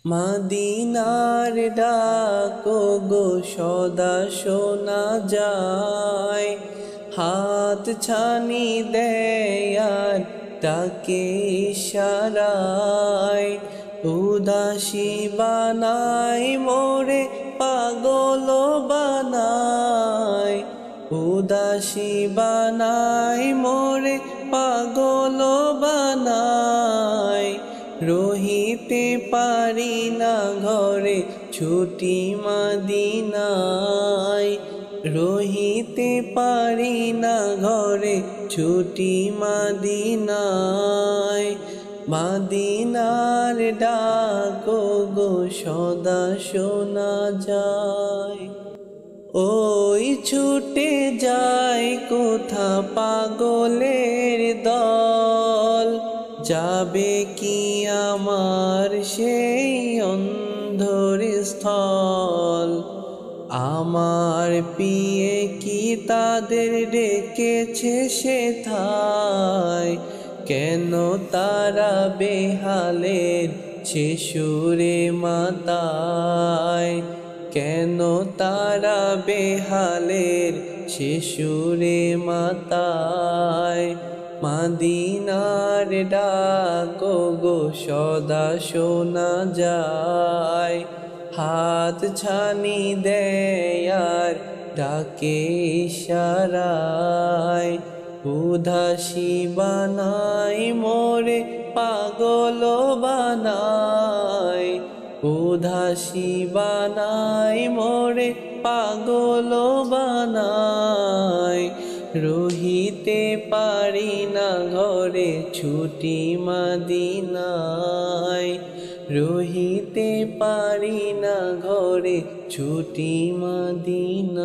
মদিনার ডাকো গো সদা শোনা যায়, হাত ছানি দেয় আর ডাকে ইশারায়। উদাসী বানাই মোরে পাগল বানাই, উদাসী বানাই মোরে পাগল বানাই। রহিতে পারি না ঘরে ছুটি মদিনায়, রহিতে পারি না ঘরে ছুটি মদিনায়। মদিনার ডাকো গো সদা শোনা যায়। ওই ছুটে যায় কোথা পাগলের দল, যাবে কি আমার সেই অন্ধর স্থল। আমার পিয়ে কি তাদের ডেকেছে সেথায়, কেন তারা বেহালের শিশুরে মাতায়, কেন তারা বেহালের শিশুরে মাতায়। মদিনার ডাকো গো সদা শোনা যায়, হাত ছানি দেয় আর ডাকে ইশারায়। উদাসী বানাই মোরে পাগল বানাই, উদাসী বানাই মোরে পাগল বানাই। রহিতে পারি না ঘরে ছুটি মদিনায়, রহিতে পারি না ঘরে ছুটি মদিনায়।